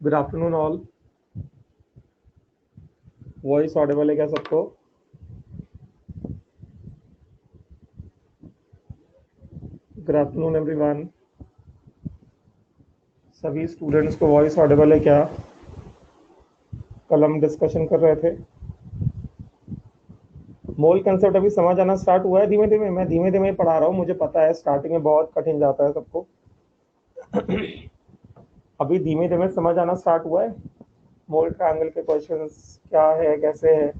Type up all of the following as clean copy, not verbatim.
Good afternoon all. Voice Audible है क्या सबको? Good afternoon everyone. सभी स्टूडेंट्स को वॉइस ऑडिबल है क्या? कल हम डिस्कशन कर रहे थे, मोल कंसेप्ट अभी समझ आना स्टार्ट हुआ है धीमे धीमे। मैं धीमे धीमे पढ़ा रहा हूँ, मुझे पता है स्टार्टिंग में बहुत कठिन जाता है सबको। अभी धीमे धीमे समझ आना स्टार्ट हुआ है। मोल ट्रायंगल के क्वेश्चंस क्या है, कैसे है,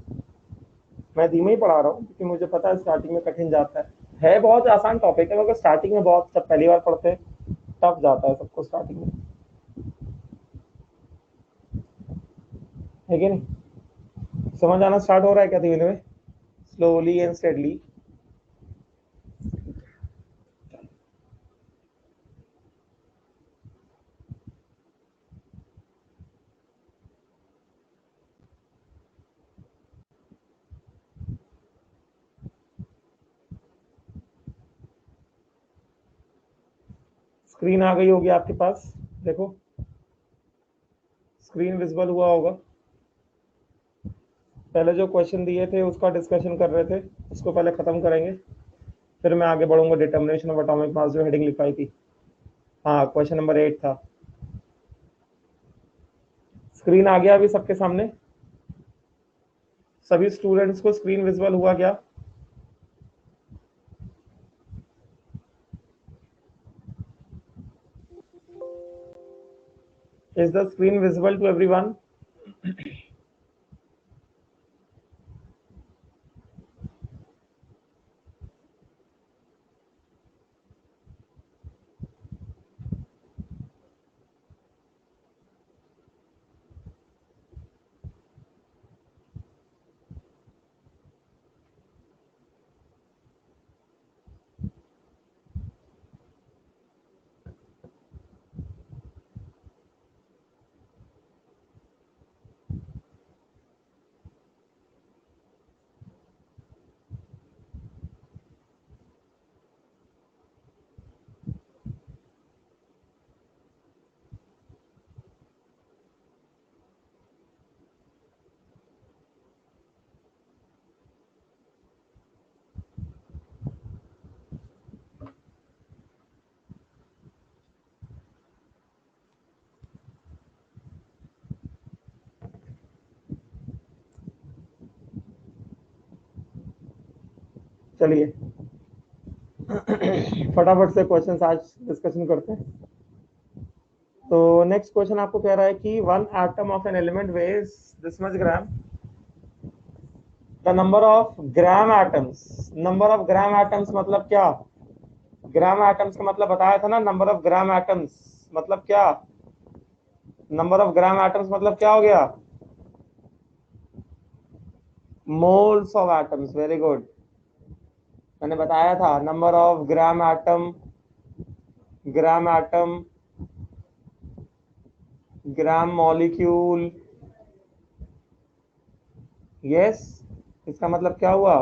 मैं धीमे ही पढ़ा रहा हूँ क्योंकि मुझे पता है स्टार्टिंग में कठिन जाता है बहुत आसान टॉपिक है, मगर स्टार्टिंग में बहुत, जब पहली बार पढ़ते हैं टफ जाता है सबको स्टार्टिंग में, है कि नहीं? समझ आना स्टार्ट हो रहा है क्या धीमे धीमे, स्लोली एंड स्टेडली? स्क्रीन आ गई होगी आपके पास, देखो स्क्रीन विजिबल हुआ होगा। पहले जो क्वेश्चन दिए थे उसका डिस्कशन कर रहे थे, उसको पहले खत्म करेंगे, फिर मैं आगे बढ़ूंगा। डिटर्मिनेशन ऑफ एटॉमिक मास जो हेडिंग लिखाई थी, हाँ क्वेश्चन नंबर 8 था। स्क्रीन आ गया अभी सबके सामने? सभी स्टूडेंट्स को स्क्रीन विजिबल हुआ क्या? Is the screen visible to everyone? चलिए फटाफट से क्वेश्चन आज डिस्कशन करते हैं। तो नेक्स्ट क्वेश्चन आपको कह रहा है कि one atom of an element ways this much gram, the number of gram atoms. Number of gram atoms मतलब क्या? ग्राम एटम्स का मतलब बताया था ना, नंबर ऑफ ग्राम एटम्स मतलब क्या? नंबर ऑफ ग्राम एटम्स मतलब क्या हो गया? Moles of atoms. Very good, मैंने बताया था number of gram atom, gram atom, gram molecule. Yes, इसका मतलब क्या हुआ?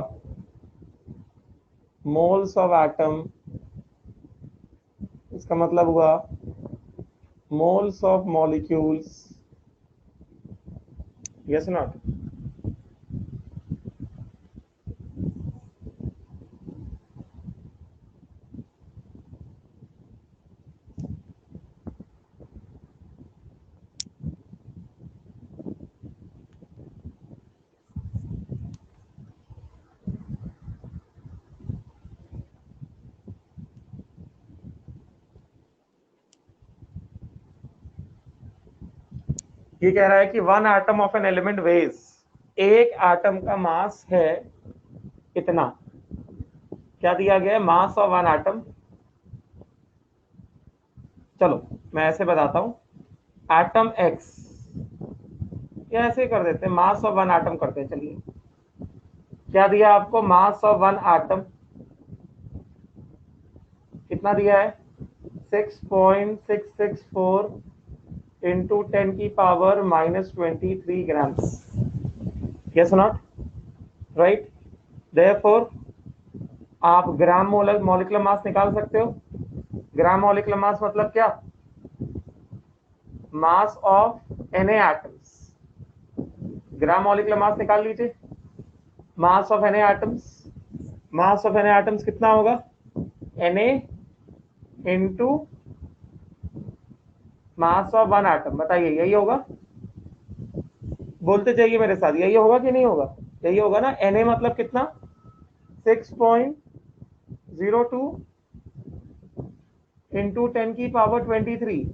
मोल्स ऑफ एटम, इसका मतलब हुआ moles of molecules. Yes not? ये कह रहा है कि one atom of an element weighs, एक एटम का मास है कितना? क्या दिया गया है? Mass of one atom. चलो मैं ऐसे बताता हूं, एटम एक्स, या ऐसे ही कर देते हैं, मास ऑफ वन एटम करते हैं। चलिए, क्या दिया आपको? मास ऑफ वन एटम कितना दिया है? 6.664 इंटू 10 की power -23 grams. Yes not? Right. Therefore आप ग्राम मॉलिक्यूलर मास निकाल सकते हो। ग्राम मॉलिक्यूलर मास मतलब क्या? Mass of Na atoms, gram molecular mass निकाल लीजिए, mass of Na atoms, mass of Na atoms कितना होगा, Na into mass of one atom, बताइए यही होगा, बोलते जाइए मेरे साथ, यही होगा कि नहीं होगा, यही होगा ना। Na मतलब कितना, 6.02 इंटू 10 की power 23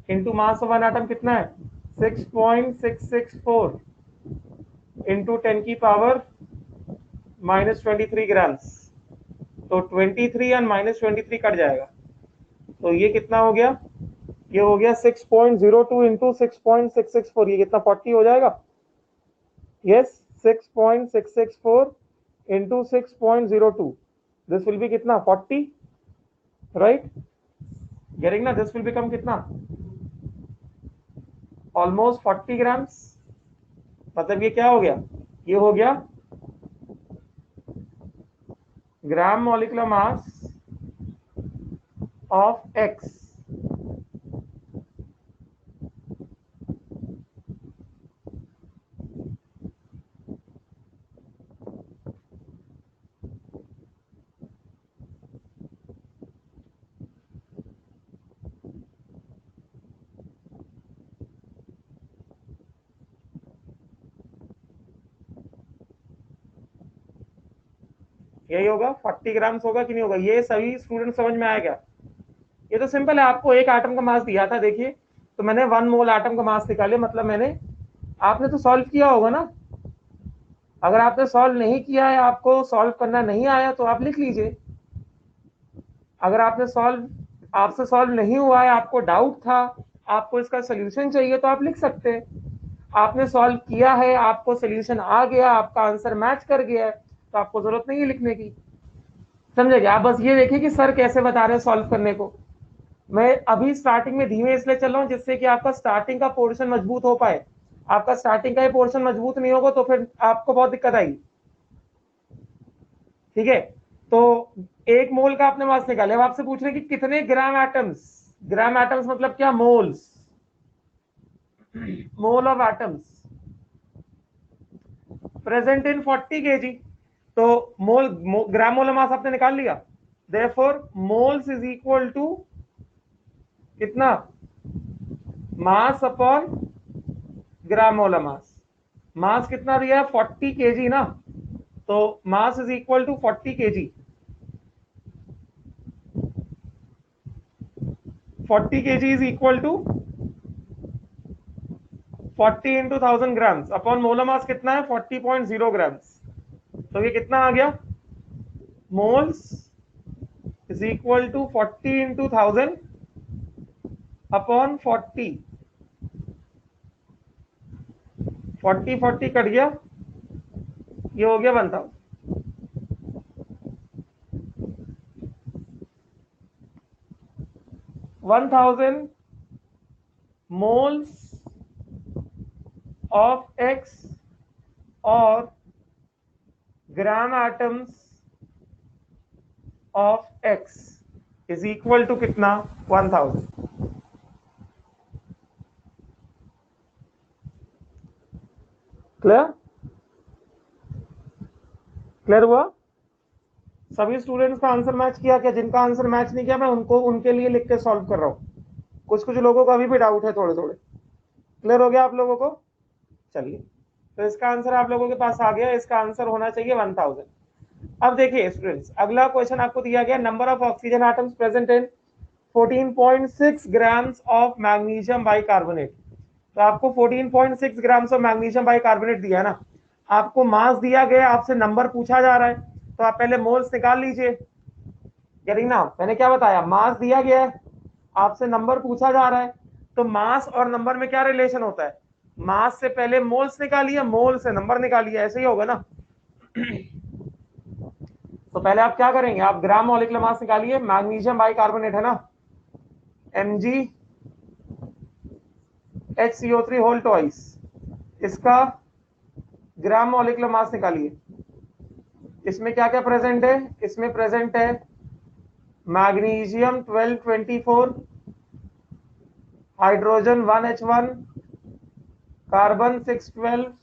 into mass of one atom कितना है, 6.664 इंटू 10 की पावर -23 ग्राम्स। तो 23 और -23 कट जाएगा, तो ये कितना हो गया, ये हो गया 6.02 इंटू 6.664, ये कितना 40 हो जाएगा, yes 6.664 into 6.02, this will be कितना 40, राइट, गेटिंग ना, दिस विल बिकम कितना, ऑलमोस्ट 40 ग्राम्स, मतलब ये क्या हो गया, ये हो गया gram molecular mass of x. यही होगा 40 ग्राम्स होगा कि नहीं होगा, ये सभी स्टूडेंट समझ में आएगा, ये तो सिंपल है, आपको एक एटम का मास दिया था, देखिए तो मैंने 1 मोल एटम का मास निकाले, मतलब मैंने, आपने तो सॉल्व किया होगा ना, अगर आपने सॉल्व नहीं किया है, आपको सॉल्व करना नहीं आया तो आप लिख लीजिए, अगर आपने सॉल्व, आपसे सॉल्व नहीं हुआ है, आपको डाउट था, आपको इसका सोल्यूशन चाहिए तो आप लिख सकते हैं, आपने सॉल्व किया है, आपको सोल्यूशन आ गया, आपका आंसर मैच कर गया है, तो आपको जरूरत नहीं है लिखने की, समझे क्या, आप बस ये देखिए कि सर कैसे बता रहे हैं सॉल्व करने को। मैं अभी स्टार्टिंग में धीमे इसलिए चल रहा हूँ जिससे कि आपका स्टार्टिंग का पोर्शन मजबूत हो पाए, आपका स्टार्टिंग का ही पोर्शन मजबूत नहीं होगा तो फिर आपको बहुत दिक्कत आएगी, ठीक है। तो एक मोल का आपने मास निकाले, अब आपसे पूछ रहे कि कितने ग्राम एटम्स, ग्राम एटम्स मतलब क्या, moles, mole of atoms present in 40 kg, तो मोल, ग्राम मोलर मास आपने निकाल लिया, therefore moles is equal to कितना, मास अपॉन ग्राम मोलर मास, मास कितना दिया है 40 केजी ना, तो mass is equal to 40 kg, 40 kg is equal to 40 into 1000 grams upon molar mass कितना है 40.0 ग्राम्स, तो ये कितना आ गया, moles is equal to 40 into 1000 upon 40, 40 cut गया, ये हो गया 1000, 1000 मोल्स ऑफ एक्स और gram atoms of X is equal to कितना 1000, क्लियर, क्लियर हुआ, सभी स्टूडेंट्स का आंसर मैच किया क्या, जिनका आंसर मैच नहीं किया मैं उनको, उनके लिए लिख के सॉल्व कर रहा हूँ, कुछ कुछ लोगों का अभी भी डाउट है, थोड़े थोड़े, क्लियर हो गया आप लोगों को, चलिए, तो इसका आंसर आप लोगों के पास आ गया, इसका आंसर होना चाहिए 1000। अब देखिए स्टूडेंट्स, अगला क्वेश्चन आपको दिया गया, number of oxygen atoms present in 14.6 grams of magnesium bicarbonate, तो आपको 14.6 ग्राम्स ऑफ मैग्नीशियम बाइकार्बोनेट दिया है ना, आपको मास दिया गया, आपसे नंबर पूछा जा रहा है, तो आप पहले मोल्स निकाल लीजिए, गेटिंग ना, मैंने क्या बताया, मास दिया गया है, आपसे नंबर पूछा जा रहा है, तो मास और नंबर में क्या रिलेशन होता है, मास से पहले मोल्स निकालिए, मोल से नंबर निकालिए, ऐसे ही होगा ना। तो पहले आप क्या करेंगे, आप ग्राम मॉलिक्यूलर मास निकालिए, मैग्नीशियम बाइकार्बोनेट है ना, MgHCO3 होल ट्वाइस, इसका ग्राम मॉलिक्यूलर मास निकालिए, इसमें क्या क्या प्रेजेंट है, इसमें प्रेजेंट है magnesium 1224 hydrogen 1H1, carbon 612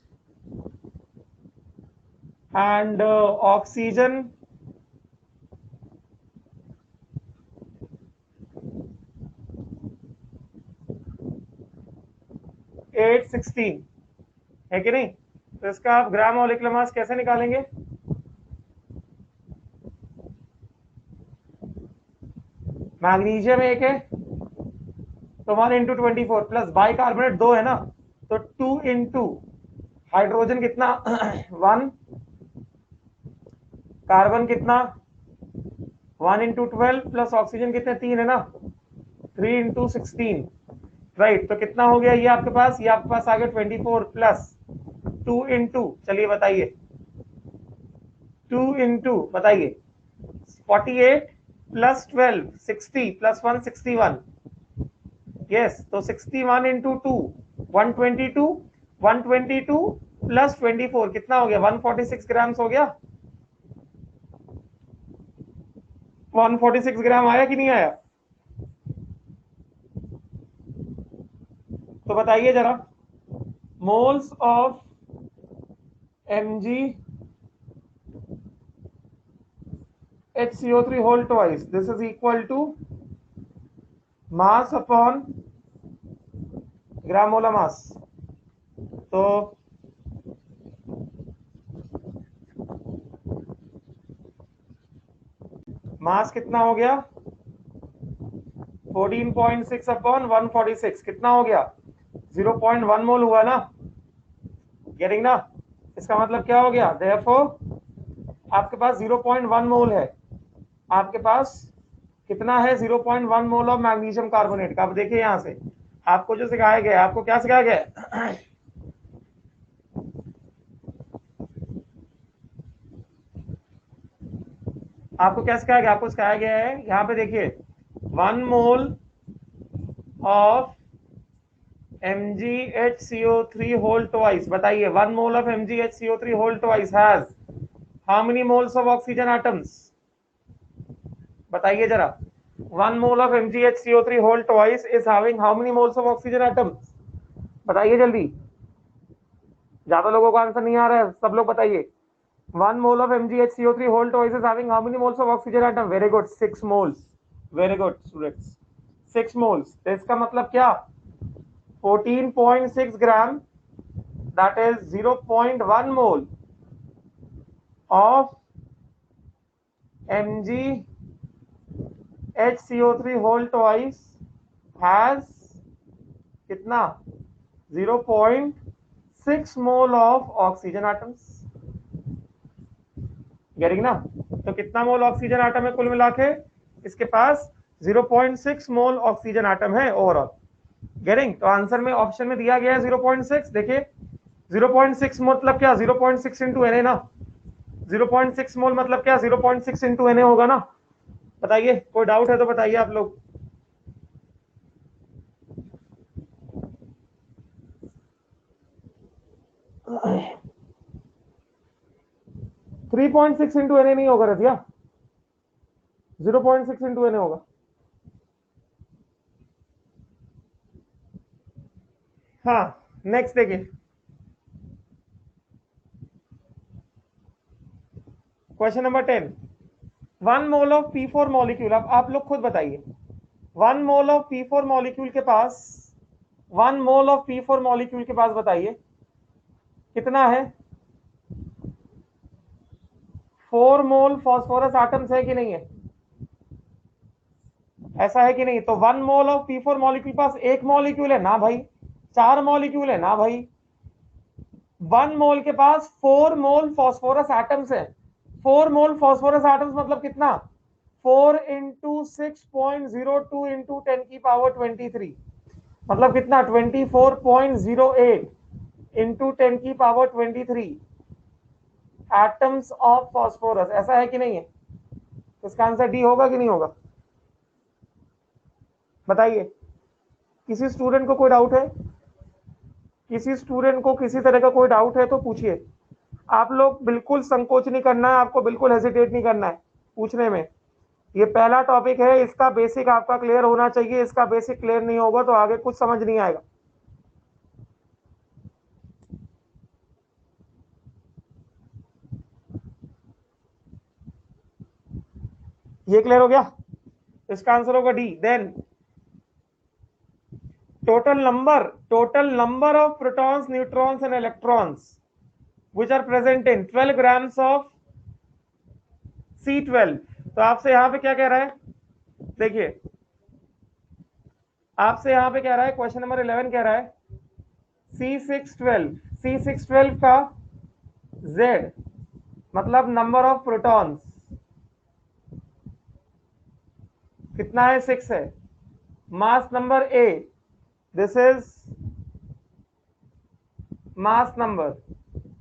and oxygen 816 है कि नहीं? तो इसका आप ग्राम मॉलिक्यूलर मास कैसे निकालेंगे? मैग्नीशियम 1 है तो 1 × 24 प्लस बाइकार्बोनेट 2 है ना, तो 2 × हाइड्रोजन कितना 1, कार्बन कितना 1 × 12 प्लस ऑक्सीजन कितने 3 है ना, 3 × 16 राइट। तो कितना हो गया ये आपके पास? ये आपके पास आ गया 24 प्लस 2 × चलिए बताइए 2 × बताइए 48 प्लस 12 60 प्लस 1 61 यस। तो 61 × 2 122 122 प्लस 24 कितना हो गया? 146 ग्राम्स हो गया। 146 ग्राम आया कि नहीं आया? तो बताइए जरा, moles of MgHCO3 whole twice, this is equal to mass upon gram molar mass. तो मास कितना हो गया? 14.6 अपॉन 146 कितना हो गया? 0.1 मोल हुआ ना, गेटिंग ना? इसका मतलब क्या हो गया? देयरफॉर आपके पास 0.1 मोल है, आपके पास कितना है? 0.1 मोल ऑफ मैग्नीशियम कार्बोनेट का। अब देखिए यहां से आपको जो सिखाया गया, आपको क्या सिखाया गया? आपको क्या सिखाया गया? आपको सिखाया गया है यहाँ पे देखिए 1 mole of MgHCO3 whole twice, बताइए 1 mole of MgHCO3 whole twice has how many moles of oxygen atoms? बताइए जरा, 1 mole of MgHCO3 whole twice is having how many moles of oxygen atoms? बताइए जल्दी, ज्यादा लोगों को आंसर नहीं आ रहा है, सब लोग बताइए। 1 mole of MgHCO3 whole twice is having how many moles of oxygen atom? Very good, 6 moles. Very good students, 6 moles। तो इसका मतलब क्या? 14.6 ग्राम, that is 0.1 mole of MgHCO3 whole twice has कितना? 0.6 mole of oxygen atoms। Getting ना? तो कितना मोल oxygen atom है कुल मिला के? इसके पास 0.6 मोल ऑक्सीजन आटम है ओवरऑल। गेटिंग? तो आंसर में ऑप्शन में दिया गया है 0.6। देखिए 0.6 मतलब क्या? 0.6 × Na ना, 0.6 मोल मतलब क्या? 0.6 × Na होगा ना। बताइए, कोई डाउट है तो बताइए आप लोग। थ्री 3.6 × Na नहीं होगा रतिया, 0.6 × Na होगा। हाँ नेक्स्ट देखिए, question number 10। 1 mole of P4 molecule, अब आप लोग खुद बताइए, 1 मोल ऑफ P4 मॉलिक्यूल के पास, 1 मोल ऑफ P4 मॉलिक्यूल के पास बताइए कितना है? 4 मोल फॉस्फोरस एटम्स है कि नहीं है? ऐसा है कि नहीं? तो 1 मोल ऑफ P4 मॉलिक्यूल पास एक मॉलिक्यूल है ना भाई, 4 मॉलिक्यूल है ना भाई। 1 मोल के पास 4 मोल फॉस्फोरस एटम्स है। 4 मोल फॉस्फोरस एटम्स मतलब कितना? 4 × 6.02 × 10⁻23 मतलब कितना? 24.08 × 10⁻23 एटम्स ऑफ फॉस्फोरस। ऐसा है कि नहीं है? इसका आंसर डी होगा कि नहीं होगा? बताइए, किसी स्टूडेंट को कोई डाउट है? किसी स्टूडेंट को किसी तरह का कोई डाउट है तो पूछिए। आप लोग बिल्कुल संकोच नहीं करना है, आपको बिल्कुल हेजिटेट नहीं करना है पूछने में। ये पहला टॉपिक है, इसका बेसिक आपका क्लियर होना चाहिए। इसका बेसिक क्लियर नहीं होगा तो आगे कुछ समझ नहीं आएगा। ये क्लियर हो गया? इसका आंसर होगा D. Then total number of protons, neutrons and electrons which are present in 12 grams of C12। तो आपसे यहां पे क्या कह रहा है, देखिए आपसे यहां पे कह रहा है, क्वेश्चन नंबर 11 कह रहा है C612 का Z मतलब नंबर ऑफ प्रोटॉन्स कितना है, 6 है। Mass number A, this is mass number,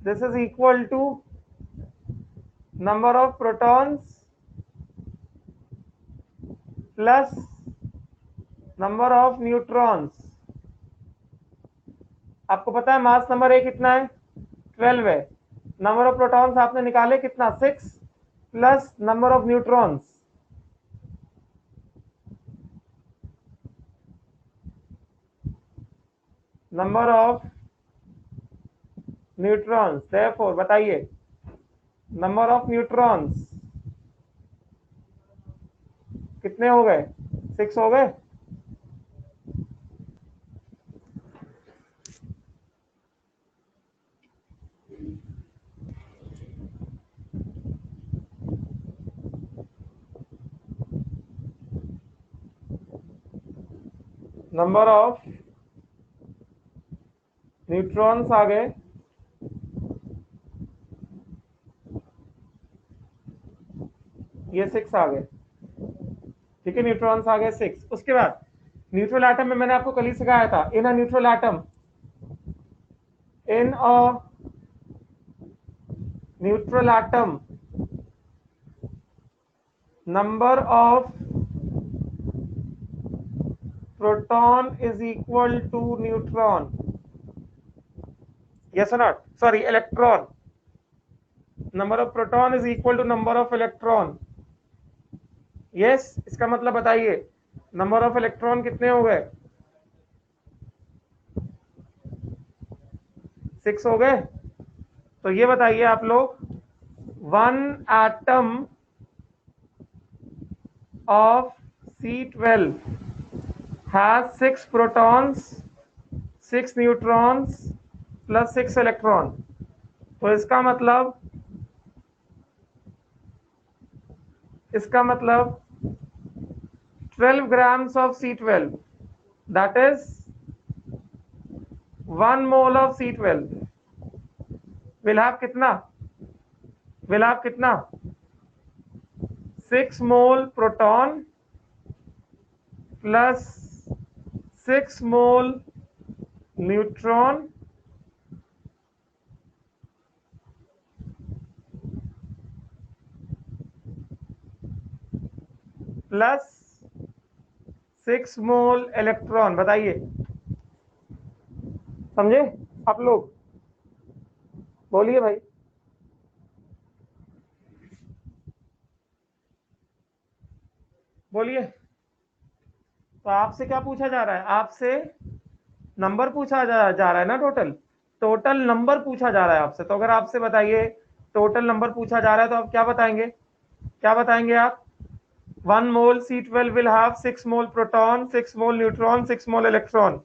this is equal to number of protons plus number of neutrons। आपको पता है मास नंबर A कितना है, 12 है। नंबर ऑफ प्रोटॉन्स आपने निकाले कितना, 6 plus number of neutrons, number of neutrons. Therefore बताइए नंबर ऑफ न्यूट्रॉन्स कितने हो गए, 6 हो गए। नंबर ऑफ न्यूट्रॉन्स आ गए, ये 6 आ गए, ठीक है। न्यूट्रॉन्स आ गए 6। उसके बाद न्यूट्रल एटम में मैंने आपको कल ही सिखाया था, in a neutral atom, in a neutral atom number of proton is equal to neutron, yes or not, sorry electron, number of proton is equal to number of electron, yes। इसका मतलब बताइए नंबर ऑफ इलेक्ट्रॉन कितने हो गए, 6 हो गए। तो ये बताइए आप लोग, one atom of C12 has 6 protons, 6 neutrons plus 6 electron। तो इसका मतलब 12 grams of C12, that is 1 mole of C12 will have कितना 6 mole proton plus 6 mole neutron plus 6 मोल इलेक्ट्रॉन। बताइए, समझे आप लोग? बोलिए भाई। बोलिए। तो आपसे क्या पूछा जा रहा है, आपसे नंबर पूछा जा रहा है ना, टोटल नंबर पूछा जा रहा है आपसे। तो अगर आपसे बताइए टोटल नंबर पूछा जा रहा है तो आप क्या बताएंगे आप, 1 mole C12 will have 6 mole proton, 6 mole neutron, 6 mole electron,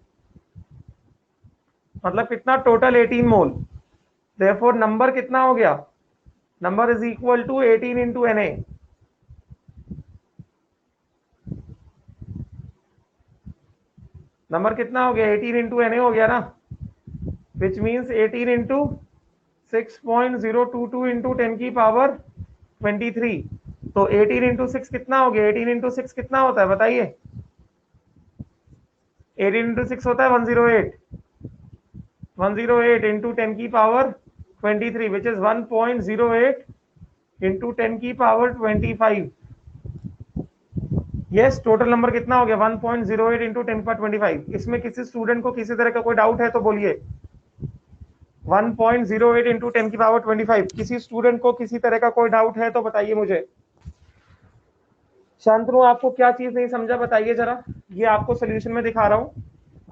मतलब कितना, टोटल 18 मोल। देयरफॉर नंबर कितना हो गया, number is equal to 18 into Na। Number कितना हो गया, 18 इंटू Na हो गया ना, विच मीन्स 18 इंटू 6.022 इंटू 10 की पावर 23। तो 18 इंटू 6 कितना हो गया, 18 इंटू 6 कितना होता है बताइए, 18 इंटू 6 होता है 108 इंटू 10 की पावर 23, विच इज 1.08 इंटू 10 की पावर 25। यस, टोटल नंबर कितना हो गया, 1.08 इंटू 10 पावर 25। इसमें किसी स्टूडेंट को किसी तरह का कोई डाउट है तो बोलिए। 1.08 इंटू 10 की पावर 25, किसी स्टूडेंट को किसी तरह का कोई डाउट है तो बताइए मुझे। शांतनु, आपको क्या चीज नहीं समझा बताइए जरा। ये आपको सोल्यूशन में दिखा रहा हूँ,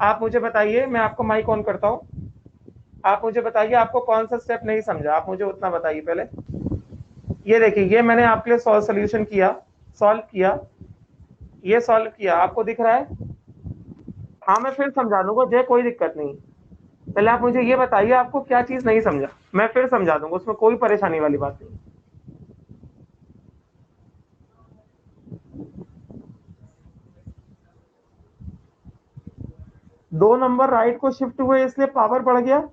आप मुझे बताइए। मैं आपको माइक ऑन करता हूँ, आप मुझे बताइए आपको कौन सा स्टेप नहीं समझा, आप मुझे उतना बताइए पहले। ये देखिए, ये मैंने आपके लिए सोल्यूशन किया, सॉल्व किया, ये सॉल्व किया, आपको दिख रहा है। हाँ मैं फिर समझा दूंगा जय, कोई दिक्कत नहीं। पहले आप मुझे ये बताइए आपको क्या चीज नहीं समझा, मैं फिर समझा दूंगा, उसमें कोई परेशानी वाली बात नहीं। 2 नंबर राइट को शिफ्ट हुए इसलिए पावर बढ़ गया।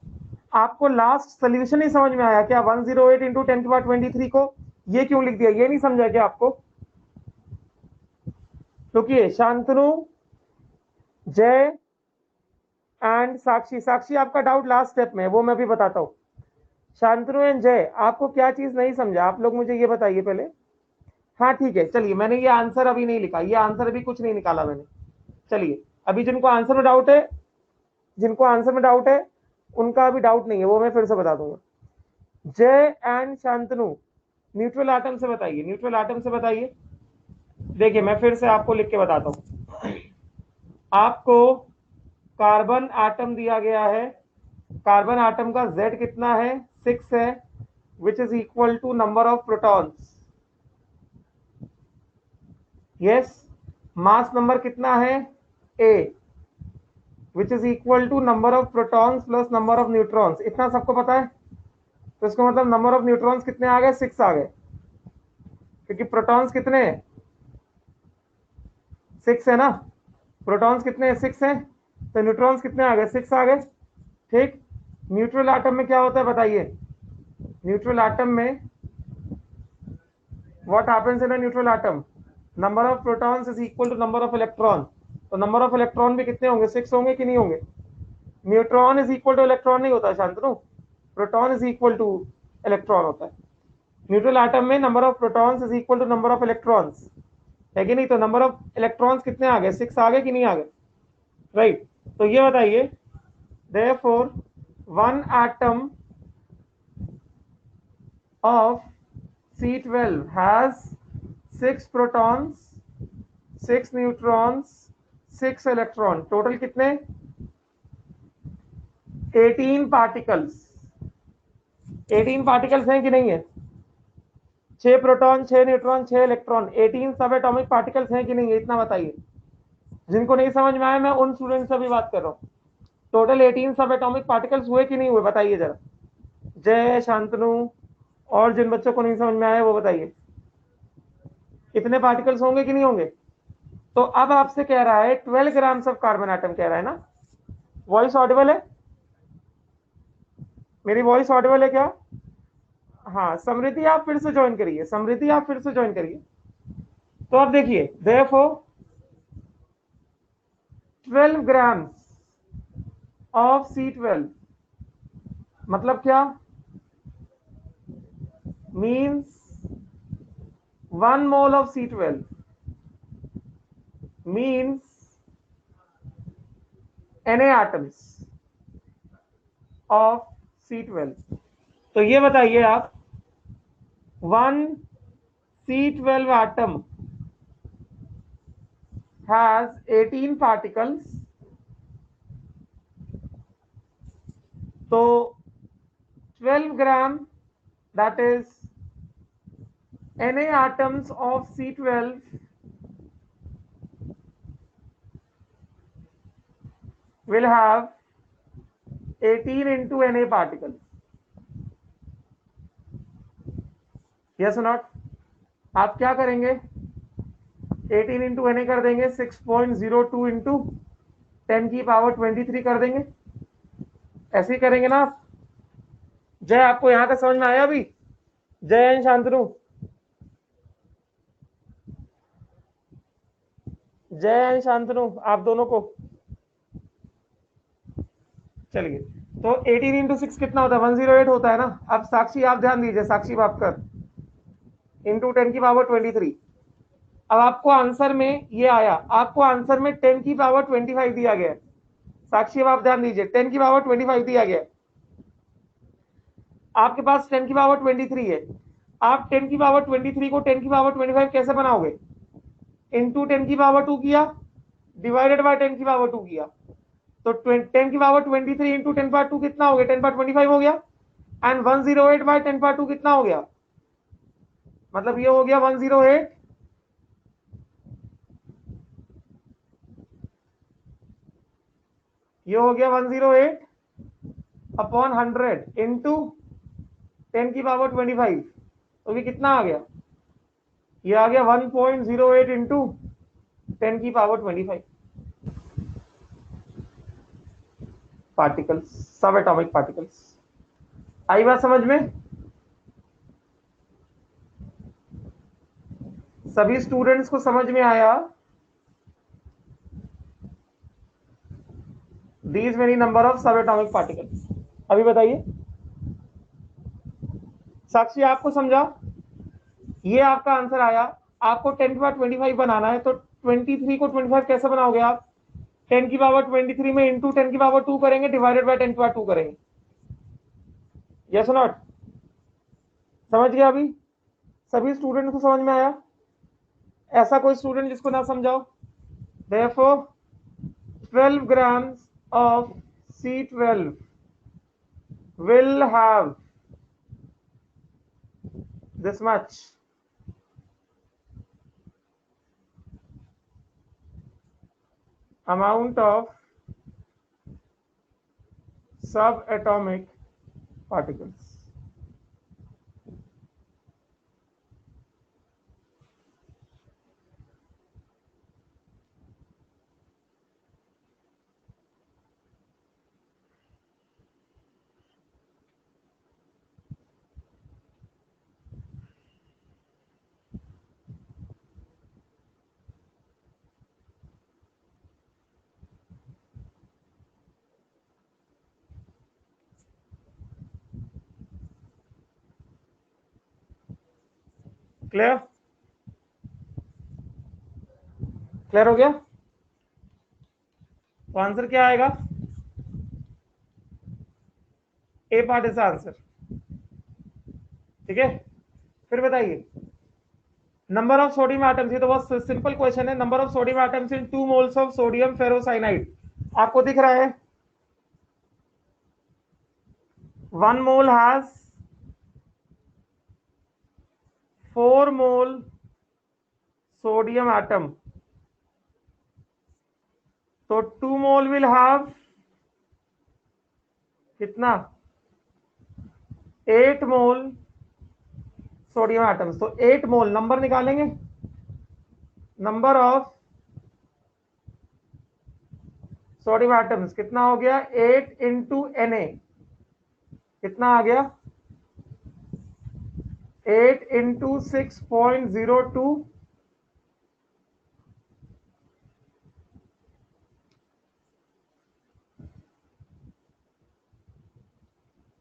आपको लास्ट सोल्यूशन ही समझ में आया क्या? 108 इंटू 10⁻23 को ये क्यों लिख दिया, ये नहीं समझा क्या आपको? क्योंकि शांतनु, जय एंड साक्षी, साक्षी आपका डाउट लास्ट स्टेप में, वो मैं भी बताता हूँ। शांतनु एंड जय, आपको क्या चीज नहीं समझा, आप लोग मुझे ये बताइए पहले। हाँ ठीक है, चलिए, मैंने ये आंसर अभी नहीं लिखा, ये आंसर अभी कुछ नहीं निकाला मैंने। चलिए, अभी जिनको आंसर में डाउट है, जिनको आंसर में डाउट है उनका अभी डाउट नहीं है, वो मैं फिर से बता दूंगा। जय एंड शांतनु, न्यूट्रल एटम से बताइए, न्यूट्रल एटम से बताइए। देखिए मैं फिर से आपको लिख के बताता हूं। आपको कार्बन एटम दिया गया है, कार्बन एटम का Z कितना है? 6 है, which is equal to number of protons. Yes, mass number कितना है? A, which is equal to number of protons plus number of neutrons. इतना सबको पता है? तो इसका मतलब नंबर ऑफ न्यूट्रॉन्स कितने आ गए? 6 आ गए, क्योंकि प्रोटॉन्स कितने हैं? 6 है ना। प्रोटॉन्स कितने हैं? 6 है, तो न्यूट्रॉन्स कितने आ गए? 6 आ गए। ठीक। न्यूट्रल एटम में क्या होता है बताइए? न्यूट्रल एटम में what happens in a neutral atom? Number of protons is equal to number of electron. तो नंबर ऑफ इलेक्ट्रॉन भी कितने होंगे? 6 होंगे कि नहीं होंगे? Neutron is equal to electron नहीं होता Shantanu, proton is equal to electron होता है। न्यूट्रल एटम में number of protons is equal to number of electrons, है कि नहीं? तो नंबर ऑफ इलेक्ट्रॉन्स कितने आ गए? 6 आ गए कि नहीं आ गए? राइट। तो ये बताइए, therefore one atom of C12 has 6 protons, 6 neutrons, 6 electron, total कितने? 18 पार्टिकल्स। 18 पार्टिकल्स हैं कि नहीं है? 6 प्रोटॉन, 6 न्यूट्रॉन, 6 इलेक्ट्रॉन, 18 सब एटॉमिक पार्टिकल्स हैं कि नहीं है? इतना बताइए। जिनको नहीं समझ में आया, मैं उन स्टूडेंट से भी बात कर रहा हूँ। टोटल 18 सब एटॉमिक पार्टिकल्स हुए कि नहीं हुए, बताइए जरा। जय, शांतनु, और जिन बच्चों को नहीं समझ में आया वो बताइए, कितने पार्टिकल्स होंगे कि नहीं होंगे? तो अब आपसे कह रहा है 12 ग्राम्स ऑफ कार्बन एटम, कह रहा है ना। वॉइस ऑडिबल है? मेरी वॉइस ऑडिबल है क्या? हाँ, समृद्धि आप फिर से ज्वाइन करिए, समृद्धि आप फिर से ज्वाइन करिए। तो अब देखिए, therefore 12 ग्राम्स ऑफ C12 मतलब क्या? Means 1 mole of C12 means Na atoms of C12। तो ये बताइए आप, 1 C12 atom has 18 particles, तो 12 gram, that is Na atoms of C12 will have 18 into Na particles, yes or not? आप क्या करेंगे? 18 इंटू Na कर देंगे, 6.02 इंटू 10 की पावर 23 कर देंगे, ऐसे ही करेंगे ना आप? जय, आपको यहां तक समझ में आया अभी? जय एंड शांतनु, जय एंड शांतनु, आप दोनों को। चलिए, तो 18 इंटू 6 कितना होता है? 108 होता है ना। अब साक्षी आप ध्यान दीजिए, साक्षी बापकर, इंटू 10 की पावर 23। अब आपको आंसर में ये आया, आपको आंसर में 10 की पावर 25 दिया गया। साक्षी अब आप ध्यान दीजिए, 10 की पावर 25 दिया गया, आपके पास 10 की पावर 23 है। आप 10 की पावर 23 को 10 की पावर 25 कैसे बनाओगे? इंटू 10 की पावर 2 किया, डिवाइडेड बाय 10 की पावर 2 किया, तो 10 की पावर 23 इंटू 10 पावर 2 कितना हो गया, 10 पावर 25 हो गया। एंड 108 बाय 10 पावर 2 कितना हो गया, मतलब ये हो गया 108 ये हो गया 108 अपॉन 100 इंटू 10 की पावर 25, तो ये कितना आ गया, ये आ गया 1.08 इंटू 10 की पावर 25 पार्टिकल्स, सब एटॉमिक पार्टिकल्स। आई बात समझ में? सभी स्टूडेंट्स को समझ में आया? दीज मेनी नंबर ऑफ सब एटॉमिक पार्टिकल्स। अभी बताइए साक्षी, आपको समझा? ये आपका आंसर आया। आपको 10 की पावर 25 बनाना है, तो 23 को 25 कैसे बनाओगे आप? 10 की पावर 23 में इंटू 10 की पावर 2 करेंगे, डिवाइडेड बाय 10 की पावर 2 करेंगे। यस और नॉट? समझ गया अभी? सभी स्टूडेंट को समझ में आया? ऐसा कोई स्टूडेंट जिसको ना समझाओ? Therefore 12 grams of C12 will have this much amount of subatomic particles. Clear? Clear हो गया? तो आंसर क्या आएगा? ए पार्ट इज आंसर। ठीक है, फिर बताइए नंबर ऑफ सोडियम एटम्स। ये तो बहुत सिंपल क्वेश्चन है। Number of sodium atoms in 2 moles of sodium ferrocyanide आपको दिख रहा है? 1 मोल हैज 4 मोल सोडियम एटम, तो 2 मोल विल हैव कितना, 8 मोल सोडियम एटम्स। तो 8 मोल नंबर निकालेंगे, नंबर ऑफ सोडियम एटम्स कितना हो गया, 8 इंटू Na कितना आ गया, 8 इंटू 6.02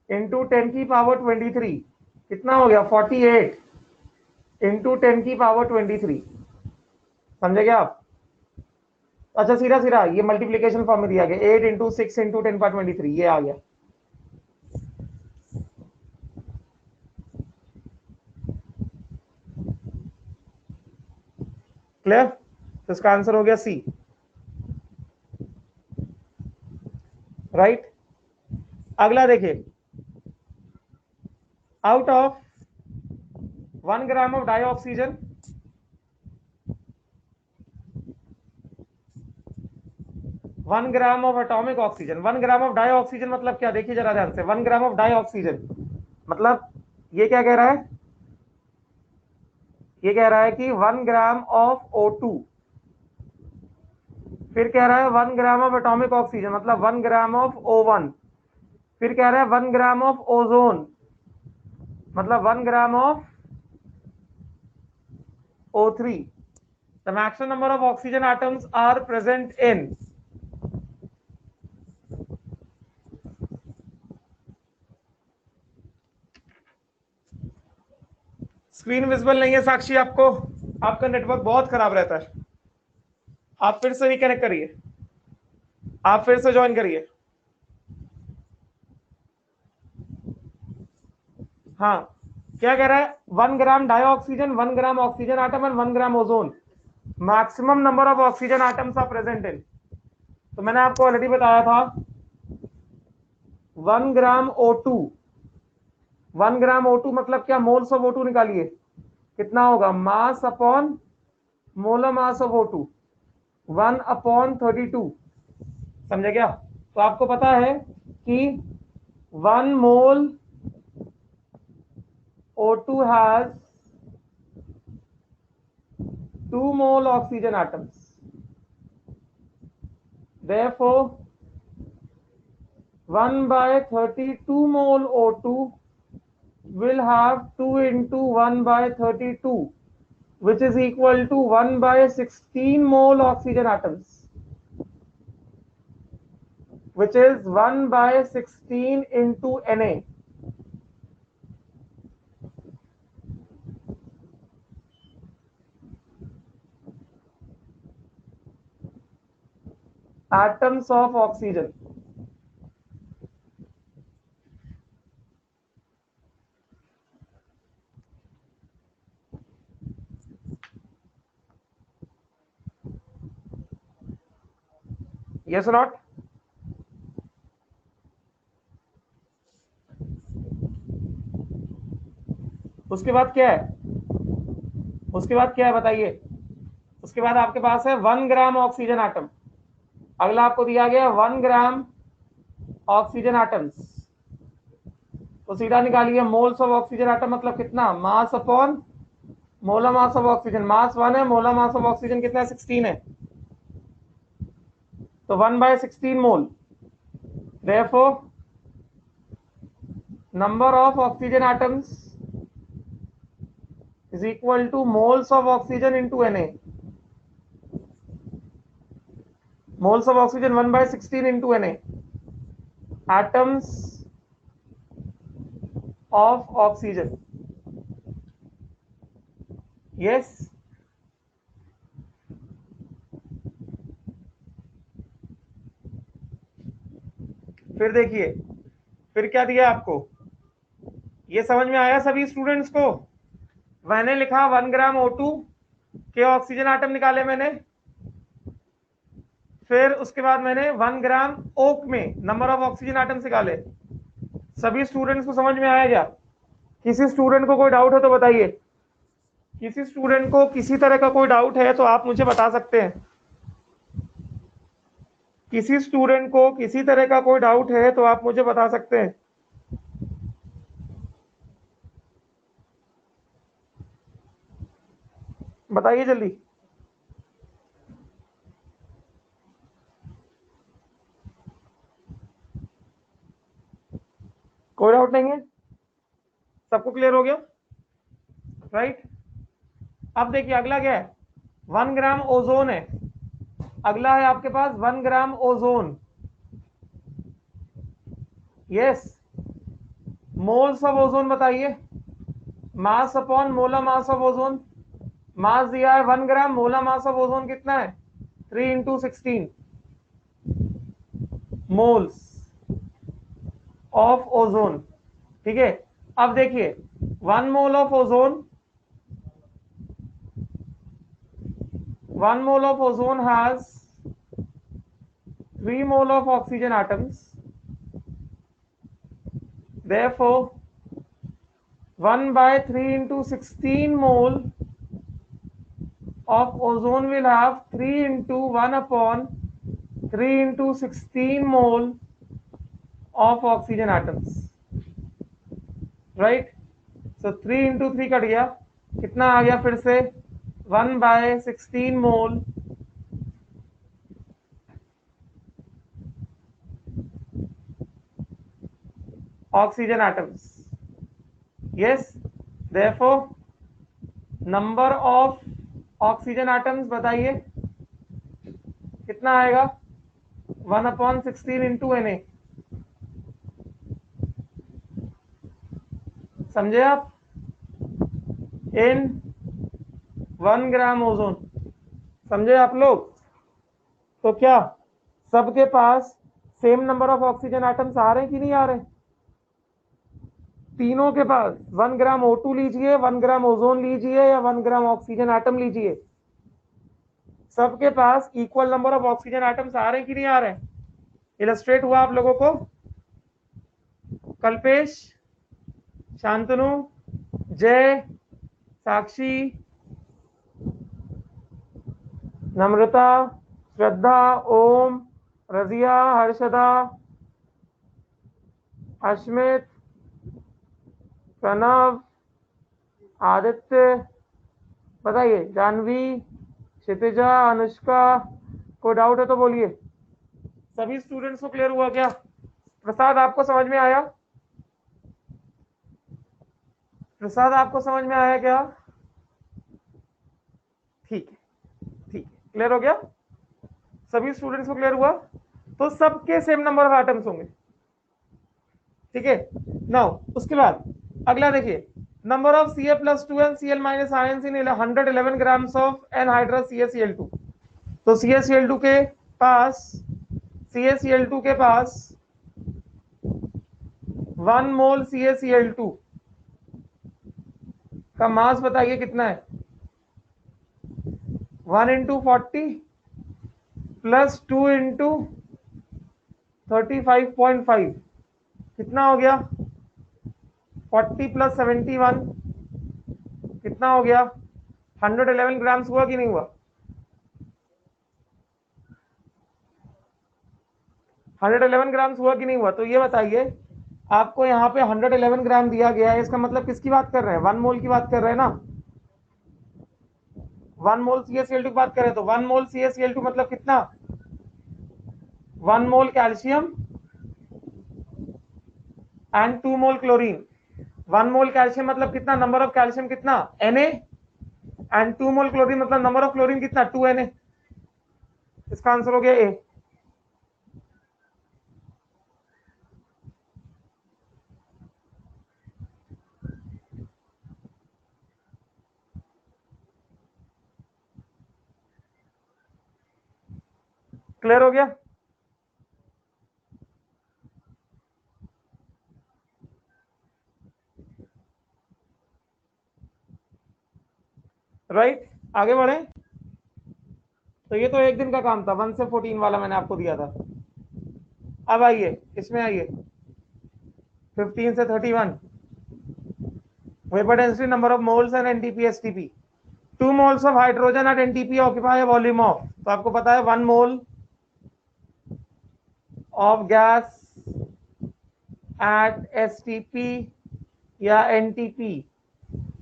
इंटू 10 की पावर 23 कितना हो गया, 48 इंटू 10 की पावर 23। समझे क्या आप? अच्छा सीधा सीधा ये मल्टीप्लीकेशन फॉर्म में दिया गया, 8 इंटू 6 इंटू 10 पावर 23 ये आ गया। क्लियर? तो इसका आंसर हो गया सी। राइट? अगला देखिए, out of 1 gram of dioxygen 1 gram of atomic oxygen, 1 gram of dioxygen मतलब क्या, देखिए जरा ध्यान से। 1 ग्राम ऑफ डाइऑक्सीजन मतलब ये क्या कह रहा है, ये कह रहा है कि 1 ग्राम ऑफ O2, फिर कह रहा है 1 ग्राम ऑफ एटॉमिक ऑक्सीजन मतलब 1 ग्राम ऑफ O1, फिर कह रहा है 1 ग्राम ऑफ ओजोन मतलब 1 gram of O3। The maximum number of oxygen atoms are present in screen visible नहीं है साक्षी आपको? आपका नेटवर्क बहुत खराब रहता है। आप फिर से रिकनेक्ट करिए, आप फिर से ज्वाइन करिए। हाँ, क्या कह रहा है, 1 gram dioxygen, 1 gram oxygen atom and 1 gram ozone. Maximum number of oxygen atoms are present in, तो मैंने आपको ऑलरेडी बताया था 1 ग्राम O2, 1 ग्राम O2 मतलब क्या, मोल्स ऑफ O2 निकालिए, कितना होगा, मास upon molar mass of O2, 1/32, समझे क्या। तो आपको पता है कि 1 मोल O2 has 2 mole oxygen atoms, therefore 1/32 mole O2 will have 2 into 1/32, which is equal to 1/16 mole oxygen atoms, which is 1/16 into Na. Atoms of oxygen. Yes or not? उसके बाद क्या है, उसके बाद क्या है बताइए, उसके बाद आपके पास है 1 ग्राम ऑक्सीजन एटम, अगला आपको दिया गया 1 ग्राम ऑक्सीजन एटम्स, तो सीधा निकालिए मोल्स ऑफ ऑक्सीजन एटम मतलब कितना, mass upon molar mass of oxygen, mass 1 है, मोलर मास ऑफ ऑक्सीजन कितना है, 16 है, तो 1/16 मोल, therefore number of oxygen atoms is equal to moles of oxygen into Na. Moles of oxygen 1/16 into Na. Atoms of oxygen. Yes. फिर देखिए, फिर क्या दिया आपको, ये समझ में आया सभी स्टूडेंट्स को। मैंने लिखा 1 ग्राम O2 के ऑक्सीजन आटम निकाले मैंने, फिर उसके बाद मैंने 1 ग्राम ओक में नंबर ऑफ ऑक्सीजन आटम्स निकाले। सभी स्टूडेंट्स को समझ में आया क्या, किसी स्टूडेंट को कोई डाउट है तो बताइए, किसी स्टूडेंट को किसी तरह का कोई डाउट है तो आप मुझे बता सकते हैं, किसी स्टूडेंट को किसी तरह का कोई डाउट है तो आप मुझे बता सकते हैं। बताइए जल्दी। कोई डाउट नहीं है, सबको क्लियर हो गया, राइट। अब देखिए अगला क्या है, 1 ग्राम ओजोन है, अगला है आपके पास 1 gram ozone. Yes, moles of ozone बताइए, mass upon molar mass of ozone, mass दिया है 1 gram, molar mass of ozone कितना है, 3 into 16 मोल्स ऑफ ओजोन, ठीक है। अब देखिए 1 mole of ozone, 1 mole of ozone has 3 mole of oxygen atoms, therefore 1/3 into 16 mole of ozone will have 3 into 1 upon 3 into 16 mole of oxygen atoms, right। so 3 into 3 cut गया, कितना आ गया फिर से 1/16 मोल oxygen atoms। yes, therefore number of oxygen atoms बताइए कितना आएगा, 1/16 into Na, समझे आप, इन 1 ग्राम ओजोन, समझे आप लोग। तो क्या सबके पास same number of oxygen atoms आ रहे हैं कि नहीं आ रहे, तीनों के पास 1 ग्राम O2 लीजिए, 1 ग्राम ओजोन लीजिए या 1 ग्राम ऑक्सीजन एटम लीजिए, सबके पास equal number of oxygen atoms आ रहे हैं कि नहीं आ रहे हैं? इलस्ट्रेट हुआ आप लोगों को? कल्पेश, शांतनु, जय, साक्षी, नम्रता, श्रद्धा, ओम, रजिया, हर्षदा, अश्मित, प्रणव, आदित्य, बताइए, जानवी, क्षितिजा, अनुष्का, कोई डाउट है तो बोलिए। सभी स्टूडेंट्स को क्लियर हुआ क्या? प्रसाद आपको समझ में आया? प्रसाद आपको समझ में आया क्या? ठीक है, ठीक है, क्लियर हो गया? सभी स्टूडेंट्स को क्लियर हुआ? तो सबके सेम नंबर ऑफ एटम्स होंगे, ठीक है। नाउ उसके बाद अगला देखिए, number of Ca+2 and Cl- ions in 111 grams of anhydrous CaCl2। तो CaCl2 के पास 1 मोल CaCl2 का मास बताइए कितना है? 1 × 40 प्लस 2 × 35.5 कितना हो गया? 40 + 71 कितना हो गया? 111 ग्राम्स हुआ कि नहीं हुआ? 111 ग्राम्स हुआ कि नहीं हुआ? तो ये बताइए, आपको यहाँ पे 111 ग्राम दिया गया है, इसका मतलब किसकी बात कर रहे हैं? 1 मोल की बात कर रहे हैं ना। 1 मोल CaCl2 की बात करें तो 1 मोल CaCl2 मतलब कितना? 1 mole calcium and 2 mole chlorine. 1 mole calcium मतलब कितना? नंबर ऑफ कैल्शियम कितना? Na। एंड 2 मोल क्लोरीन मतलब नंबर ऑफ क्लोरीन कितना? 2Na। इसका आंसर हो गया ए। क्लियर हो गया? राइट, आगे बढ़े। तो ये तो एक दिन का काम था, 1 से 14 वाला मैंने आपको दिया था। अब आइए इसमें, आइए 15 से 31, vapour density, number of moles and NTP STP. 2 moles of hydrogen at NTP occupy a volume of, तो आपको पता है 1 mole of gas at STP या एनटीपी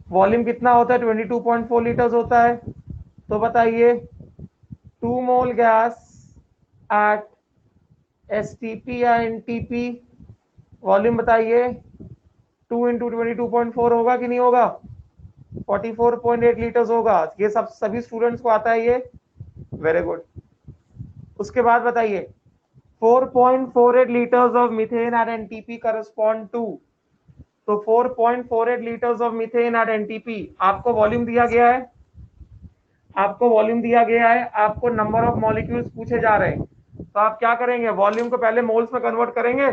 वॉल्यूम कितना होता है? 22.4 लीटर्स होता है। तो बताइए 2 मोल गैस एट एसटीपी या एनटीपी वॉल्यूम बताइए, 2 × 22.4 होगा कि नहीं होगा? 44.8 लीटर्स होगा। ये सब सभी स्टूडेंट्स को आता है ये, वेरी गुड। उसके बाद बताइए 4.48 litres of methane at NTP correspond to, तो 4.48 litres of methane at NTP आपको वॉल्यूम दिया गया है, आपको वॉल्यूम दिया गया है, आपको नंबर ऑफ मॉलिक्यूल्स पूछे जा रहे हैं। तो आप क्या करेंगे? वॉल्यूम को पहले मोल्स में कन्वर्ट करेंगे।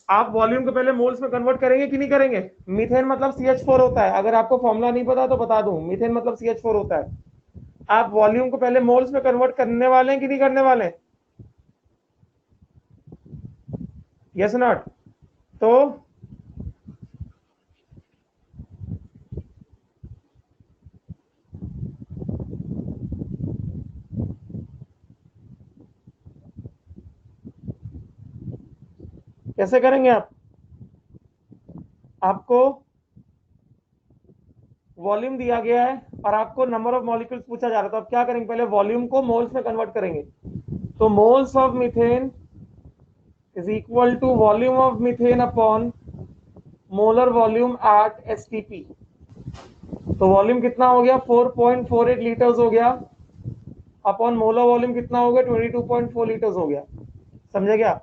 आप वॉल्यूम को पहले मोल्स में कन्वर्ट करेंगे कि नहीं करेंगे? मीथेन मतलब CH4 होता है, अगर आपको फॉर्मूला नहीं पता तो बता दूं, मीथेन मतलब CH4 होता है। आप वॉल्यूम को पहले मोल्स में कन्वर्ट करने वाले हैं कि नहीं करने वाले? Yes not? तो कैसे करेंगे आप? आपको वॉल्यूम दिया गया है और आपको नंबर ऑफ मॉलिक्यूल्स पूछा जा रहा है, तो आप क्या करेंगे? पहले वॉल्यूम को मोल्स में कन्वर्ट करेंगे। तो moles of methane is equal to volume of methane upon molar volume at STP. तो वॉल्यूम कितना हो गया? 4.48 लीटर्स हो गया, अपॉन मोलर वॉल्यूम कितना हो गया? 22.4 लीटर्स हो गया। समझे क्या?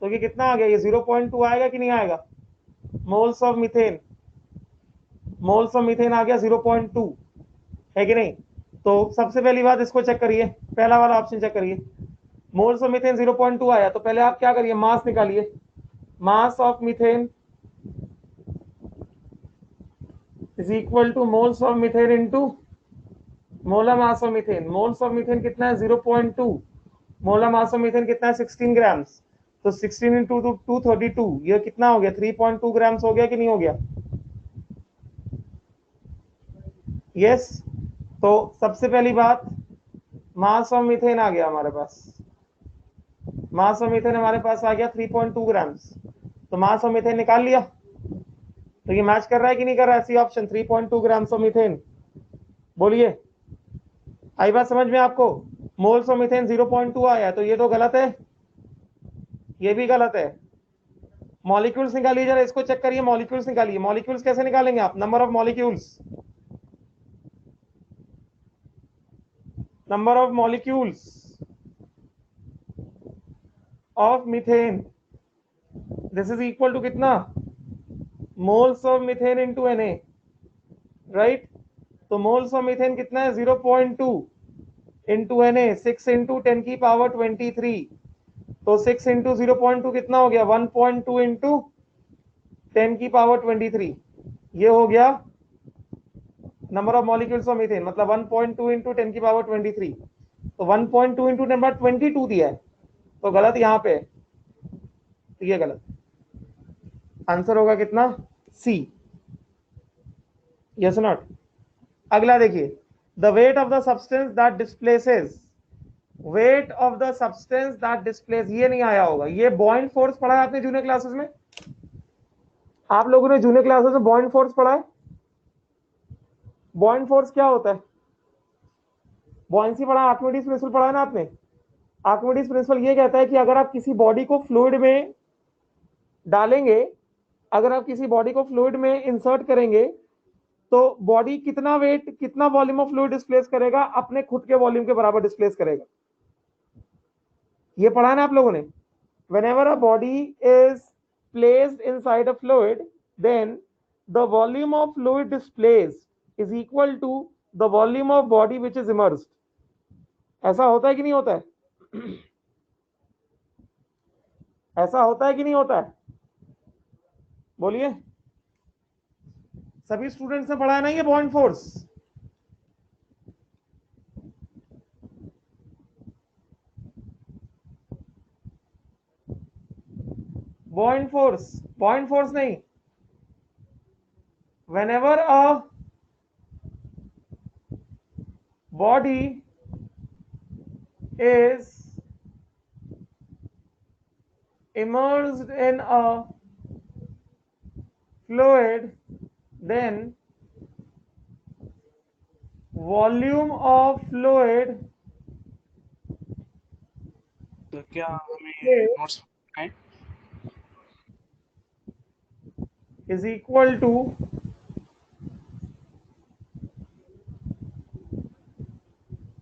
तो ये कितना आ गया? ये 0.2 आएगा कि नहीं आएगा? Moles of methane, moles of methane आ गया 0.2, है कि नहीं? तो सबसे पहली बात इसको चेक करिए, पहला वाला ऑप्शन चेक करिए, मोल्स ऑफ मीथेन 0.2 आया, तो पहले आप क्या करिए? मास निकालिए। Mass of methane is equal two moles of methane into molar mass of methane. Moles of methane कितना है 0.2, मोलर मास ऑफ मीथेन कितना है 16 ग्राम्स। तो 16 इंटू 232, ये कितना हो गया 3.2 ग्राम्स हो गया कि नहीं हो गया? यस। तो सबसे पहली बात, मास ऑफ मीथेन आ गया हमारे पास, मास ऑफ मीथेन हमारे पास आ गया 3.2 ग्राम्स। तो मास ऑफ मीथेन निकाल लिया। तो ये मैच कर रहा है कि नहीं कर रहा है? C option 3.2 grams of methane. बोलिए, आई बात समझ में आपको? मोल्स ऑफ मीथेन 0.2 आया, तो ये तो गलत है, ये भी गलत है। मॉलिक्यूल्स निकालिए जरा, इसको चेक करिए, मॉलिक्यूल्स निकालिए। मॉलिक्यूल्स कैसे निकालेंगे आप? Number of molecules, number of molecules of methane, this is equal to कितना? Moles of methane into Na, right? तो मोल्स ऑफ मीथेन कितना है 0.2 इंटू Na, 6 इंटू 10 की पावर 23। तो 6 इंटू 0.2 कितना हो गया? 1.2 इंटू 10 की पावर 23। ये हो गया number of molecules of methane, मतलब 1.2 इंटू 10 की पावर 23। तो 1.2 इंटू नंबर 22 दिया है, तो गलत यहाँ पे, तो ये गलत। आंसर होगा कितना? सी। Yes not? अगला देखिए, the weight of the substance that displaces, weight of the substance that displace, ये नहीं आया होगा। ये बॉइंट फोर्स पढ़ा है आपने जूनियर क्लासेस में? आप लोगों ने जूनियर क्लासेस में बॉइंट फोर्स पढ़ा है? बॉइंट फोर्स क्या होता है? बॉयंसी पढ़ा, आर्किमिडीज प्रिंसिपल पढ़ा है ना आपने? आर्किमिडीज प्रिंसिपल ये कहता है कि अगर आप किसी बॉडी को फ्लूइड में डालेंगे, अगर आप किसी बॉडी को फ्लूइड में इंसर्ट करेंगे, तो बॉडी कितना वेट, कितना वॉल्यूम ऑफ फ्लूइड डिस्प्लेस करेगा? अपने खुद के वॉल्यूम के बराबर डिस्प्लेस करेगा। ये पढ़ा है ना आप लोगों ने? whenever a body is placed inside a fluid, then the volume of fluid displaced is equal to the volume of body which is immersed. ऐसा होता है कि नहीं होता है? ऐसा होता है कि नहीं होता है? बोलिए, सभी स्टूडेंट्स ने पढ़ा है ना ये बॉन्ड फोर्स? बॉन्ड फोर्स नहीं, whenever a body is immersed in a fluid, then volume of fluid तो क्या हमें notes is equal to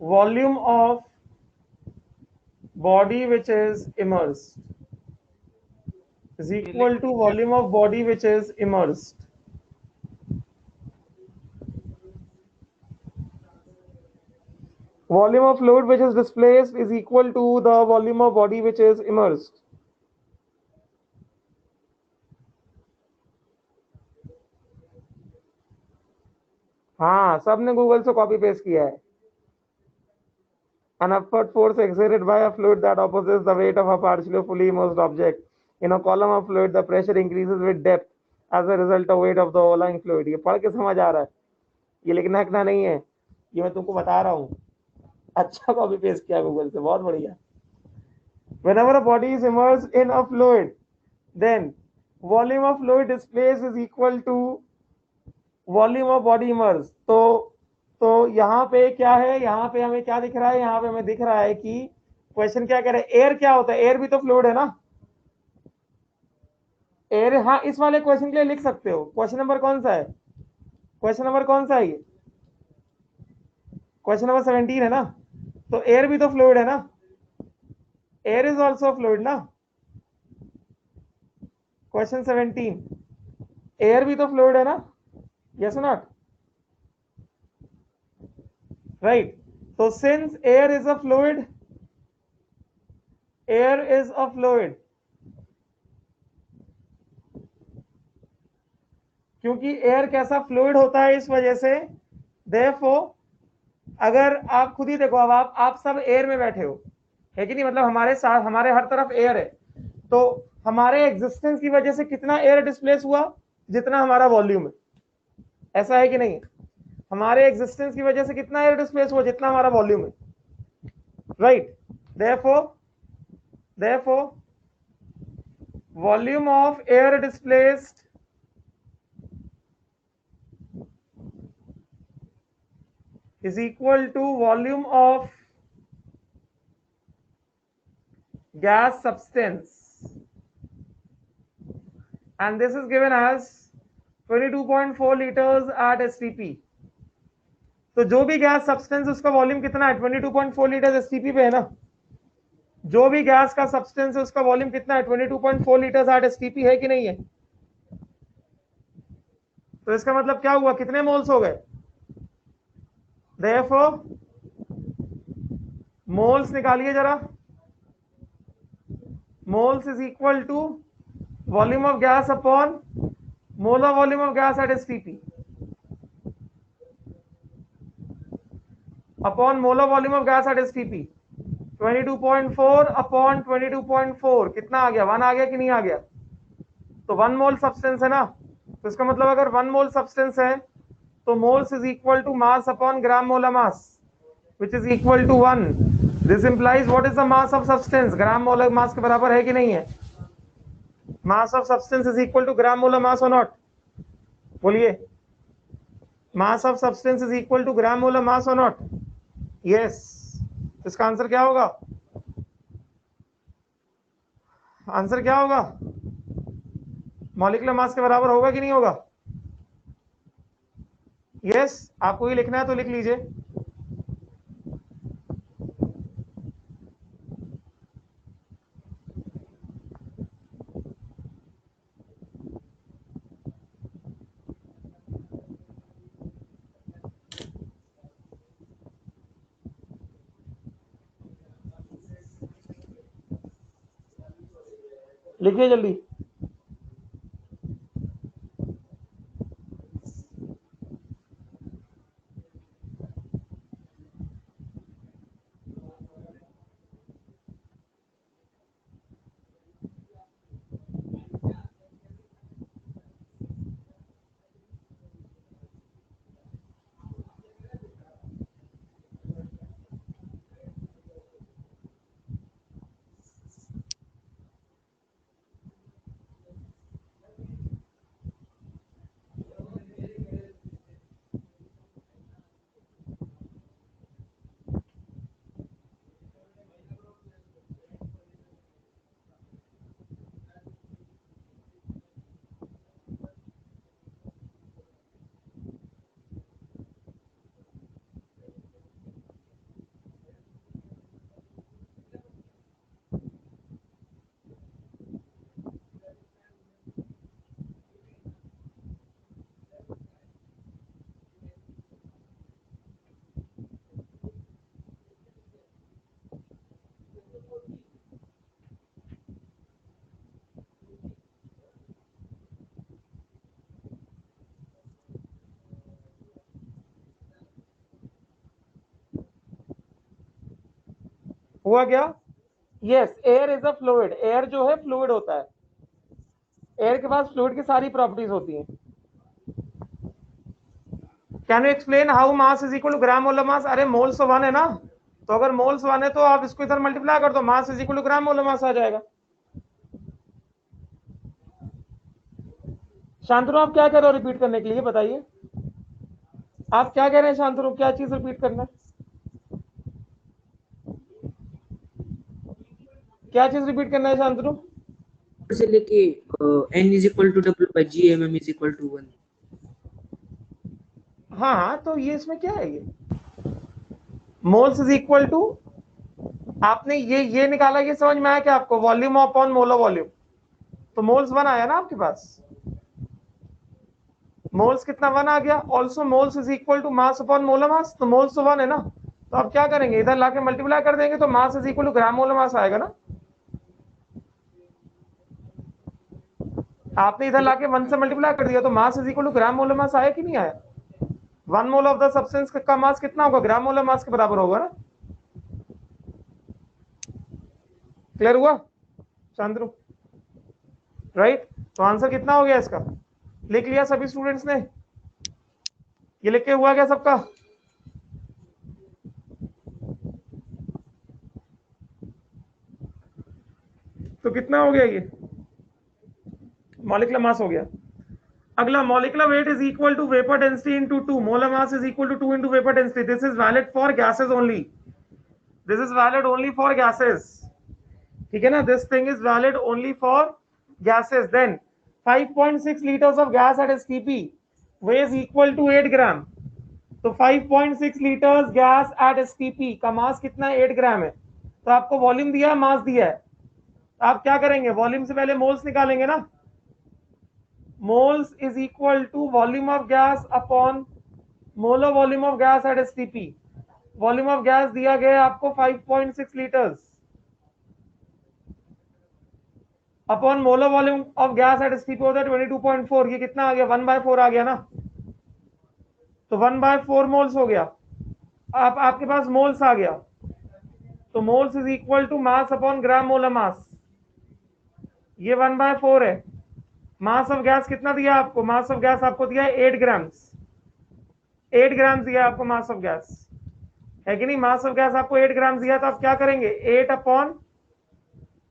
volume of body which is immersed, is equal to volume of body which is immersed. Volume of fluid which is displaced is equal to the volume of body which is immersed. हाँ, सबने Google से copy paste किया है। An upward force exerted by a fluid that opposes the weight of a partially fully immersed object. In a column of fluid, the pressure increases with depth as a result of weight of the overlying fluid. ये पढ़ के समझ आ रहा है? ये लिखना लिखना नहीं है, ये मैं तुमको बता रहा हूँ। अच्छा कॉपी पेस्ट किया गूगल से, बहुत बढ़िया। Whenever a body is immersed in a fluid, then volume of fluid displaced is equal to volume of body immersed. तो यहाँ पे क्या है? यहाँ पे हमें क्या दिख रहा है? यहाँ पे हमें दिख रहा है कि क्वेश्चन क्या कह रहा है? एयर क्या होता है? एयर भी तो फ्लूइड है ना? एयर, हाँ, इस वाले क्वेश्चन के लिए लिख सकते हो। क्वेश्चन नंबर कौन सा है? क्वेश्चन नंबर कौन सा है ये? क्वेश्चन नंबर 17 है ना? तो एयर भी तो फ्लूइड है ना? एयर इज ऑल्सो फ्लूइड ना? क्वेश्चन 17, एयर भी तो फ्लूइड है ना? Yes not? राइट। तो since air is a fluid, air is a fluid, क्योंकि एयर कैसा फ्लूइड होता है, इस वजह से देयरफॉर अगर आप खुद ही देखो, अब आप सब एयर में बैठे हो, है कि नहीं, मतलब हमारे साथ हमारे हर तरफ एयर है, तो हमारे एग्जिस्टेंस की वजह से कितना एयर डिस्प्लेस हुआ, जितना हमारा वॉल्यूम है, ऐसा है कि नहीं? हमारे एग्जिस्टेंस की वजह से कितना एयर डिस्प्लेस हुआ, जितना हमारा वॉल्यूम है, right? therefore volume of air displaced is equal to volume of gas substance, and this is given as 22.4 liters at STP. तो जो भी गैस सब्सटेंस उसका वॉल्यूम कितना है, 22.4 लीटर एसटीपी पे है ना, जो भी गैस का सब्सटेंस है उसका वॉल्यूम कितना है, 22.4 लीटर एट एसटीपी, है कि नहीं है? तो इसका मतलब क्या हुआ, कितने मोल्स हो गए? therefore मोल्स निकालिए जरा, moles is equal to volume of gas upon molar volume of gas at STP upon molar volume of gas at STP. 22.4 upon 22.4 कितना आ गया, 1 आ गया कि नहीं आ गया? तो 1 मोल सब्सटेंस है ना, तो इसका मतलब अगर 1 मोल सब्सटेंस है तो moles is equal to mass upon gram molar mass, which is equal to 1. This implies what is the mass of substance, gram molar मास के बराबर है कि नहीं है? mass of substance is equal to gram molar mass or not? बोलिए, mass of substance is equal to gram molar mass or not? yes. इसका answer क्या होगा, आंसर क्या होगा? मॉलिक्यूलर मास के बराबर होगा कि नहीं होगा? यस, आपको ही लिखना है तो लिख लीजिए। लिखिए जल्दी। हुआ क्या? Yes, air is a fluid, air जो है फ्लूइड होता है, एयर के पास फ्लूइड की सारी प्रॉपर्टीज होती हैं। Can you explain how mass is equal to gram molar mass? अरे मोल्स तो 1 है ना, तो अगर मोल्स 1 है तो आप इसको इधर मल्टीप्लाई कर दो, mass is equal to gram molar mass आ जाएगा। शांतनु आप क्या कर रहे हो रिपीट करने के लिए, बताइए आप क्या कह रहे हैं शांतनु, क्या चीज रिपीट करना है, क्या चीज रिपीट करना है शांतनु? से लेके n is equal to w by g mm is equal to 1। हाँ हाँ, तो ये इसमें क्या है, ये मोल्स इज इक्वल टू, आपने ये निकाला, ये समझ में आया क्या आपको, वॉल्यूम अपॉन मोलर वॉल्यूम, तो मोल्स 1 आया ना आपके पास, मोल्स कितना 1 आ गया, also moles is equal to mass upon molar mass, तो मोल्स तो 1 है ना, तो आप क्या करेंगे, इधर लाके मल्टीप्लाई कर देंगे तो mass is equal to gram molar mass आएगा ना। आपने इधर लाके 1 से मल्टीप्लाई कर दिया तो mass is equal to gram molar mass आया कि नहीं आया? 1 मोल ऑफ द सब्सटेंस का मास कितना होगा? ग्राम मोलर मास के बराबर होगा ना। क्लियर हुआ शांतनु? राइट। तो आंसर कितना हो गया इसका? लिख लिया सभी स्टूडेंट्स ने? ये लिख के हुआ क्या सबका? तो कितना हो गया ये? मॉलिक्यूलर मास हो गया। अगला, molecular weight is equal to vapour density into 2, molar mass is equal to 2 into vapour density. This is valid for gases only, this is valid only for gases, ठीक है ना। This thing is valid only for gases. Then 5.6 liters of gas at STP weighs equal to 8 ग्राम। तो 5.6 liters gas at STP का मास कितना है? 8 ग्राम है। तो आपको वॉल्यूम दिया है, मास दिया है, आप क्या करेंगे? वॉल्यूम से पहले मोल्स निकालेंगे ना। Moles is equal to volume of gas upon molar volume of gas at STP। Volume of gas दिया गया आपको 5.6 litres upon molar volume of gas at STP होता है 22.4। ये कितना आ गया? 1/4 आ गया ना। तो 1/4 मोल्स हो गया। आपके पास मोल्स आ गया, तो moles is equal to mass upon gram molar mass. ये 1/4 है। मास ऑफ गैस कितना दिया आपको? मास ऑफ गैस आपको दिया है 8 ग्राम्स। 8 ग्राम्स दिया आपको मास ऑफ गैस, है कि नहीं? मास ऑफ गैस आपको 8 ग्राम्स दिया, तो आप क्या करेंगे? 8 upon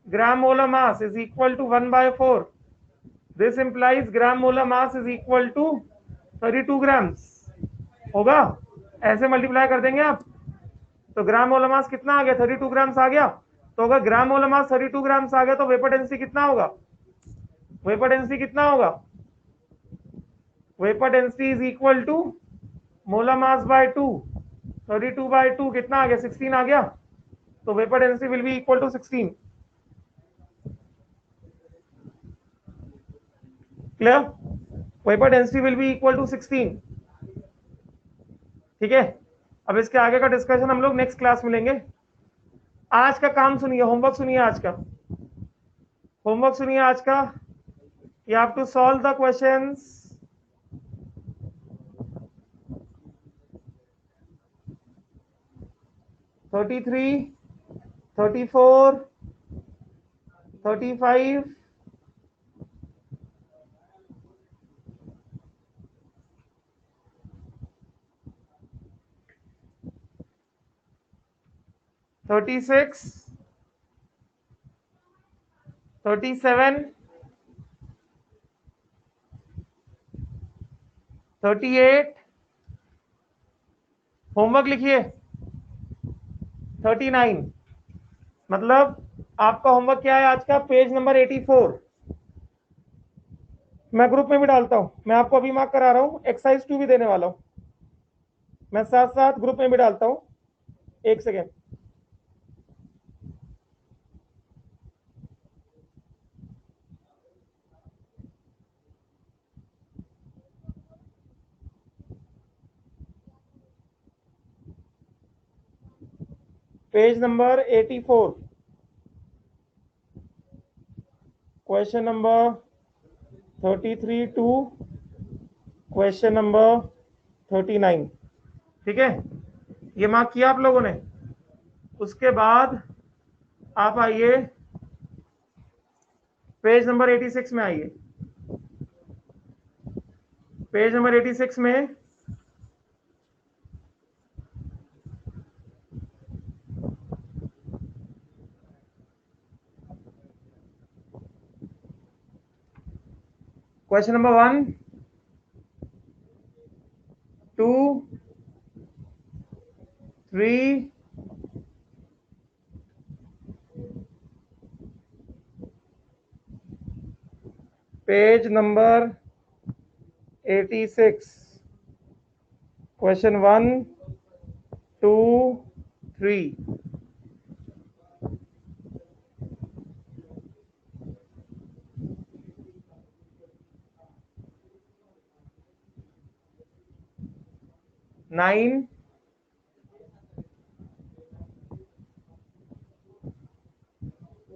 gram molar mass is equal to 1/4। This implies gram molar mass is equal to 32 grams होगा। ऐसे मल्टीप्लाई कर देंगे आप, तो ग्राम मोलर मास कितना आ गया? 32 ग्राम्स आ गया। तो अगर ग्राम मोलर मास 32 ग्राम्स आ गया तो वेपर डेंसिटी कितना होगा? वेपर डेंसिटी कितना होगा? Vapour density is equal to molar mass by 2, 32/2 कितना आ गया? 16 आ गया। तो vapour density will be equal to 16। Clear? Vapour density will be equal to 16, ठीक है। अब इसके आगे का डिस्कशन हम लोग नेक्स्ट क्लास में लेंगे। आज का काम सुनिए, होमवर्क सुनिए आज का, होमवर्क सुनिए आज का। You have to solve the questions 33, 34, 35, 36, 37, 38। Homework लिखिए 39। मतलब आपका होमवर्क क्या है आज का? Page number 84। मैं ग्रुप में भी डालता हूं, मैं आपको अभी मार्क करा रहा हूं, एक्सरसाइज 2 भी देने वाला हूं मैं, साथ साथ ग्रुप में भी डालता हूं। एक second. Page number 84, question number 33 to question number 39, ठीक है। ये मार्क किया आप लोगों ने। उसके बाद आप आइए पेज नंबर 86 में आइए। पेज नंबर 86 में question number 1, 2, 3, page number 86, question 1, 2, 3। Nine,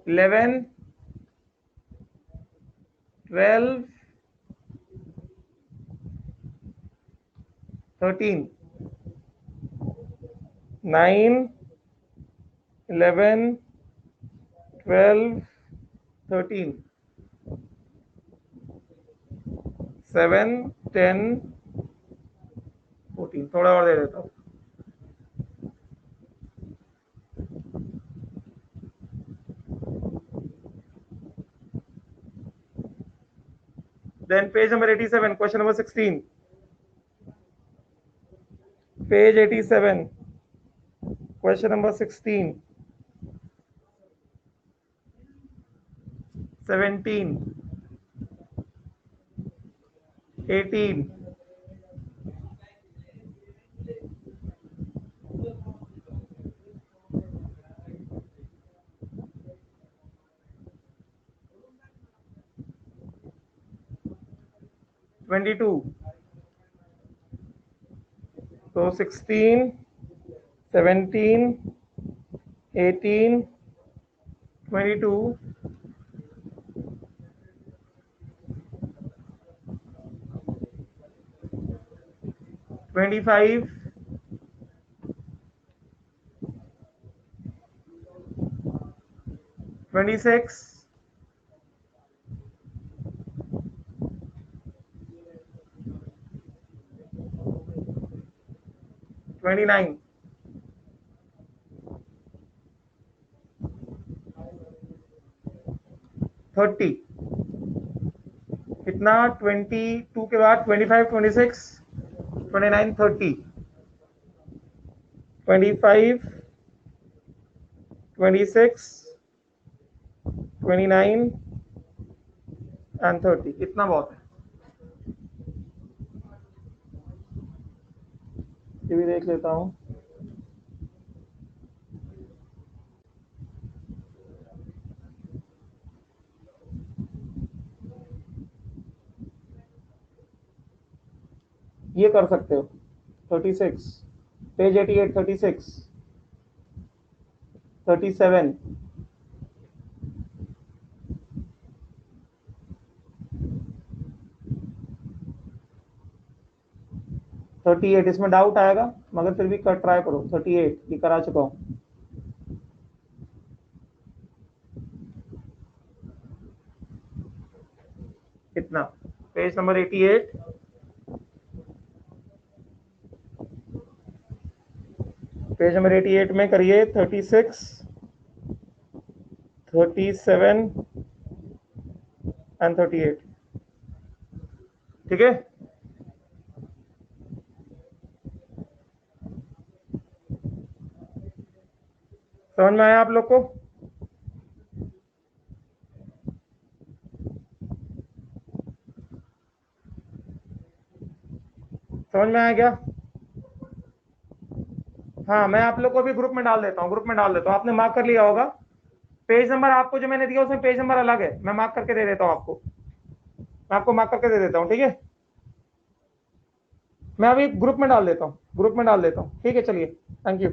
11, 12, 13, 9, 11, 12, 13, 7, 10, 14। थोड़ा और दे देता हूँ। Then page number 87, question number 16. Page 87, question number 16, 17, 18, 22. So 16, 17, 18, 22, 25, 26, 29, 30। कितना? 22 के बाद 25, 26, 29, 30, 25, 26, 29 एंड 30। कितना बहुत है? ये भी देख लेता हूँ। ये कर सकते हो 36, पेज 88, 36, 37, 38। इसमें डाउट आएगा मगर फिर भी कर ट्राई करो। 38 ये करा चुका हूँ। कितना? पेज नंबर 88, पेज नंबर 88 में करिए 36, 37 एंड 38। ठीक है? समझ में आया आप लोग को? समझ में आया क्या? हाँ, मैं आप लोग को भी ग्रुप में डाल देता हूँ। आपने मार्क कर लिया होगा। पेज नंबर आपको जो मैंने दिया उसमें पेज नंबर अलग है। मैं मार्क करके दे देता हूँ आपको। मैं आपको मार्क करके दे देता हूँ। ठीक है? मैं अभी ग्रुप में डाल देता हूँ। ठीक है, चलिए, थैंक यू।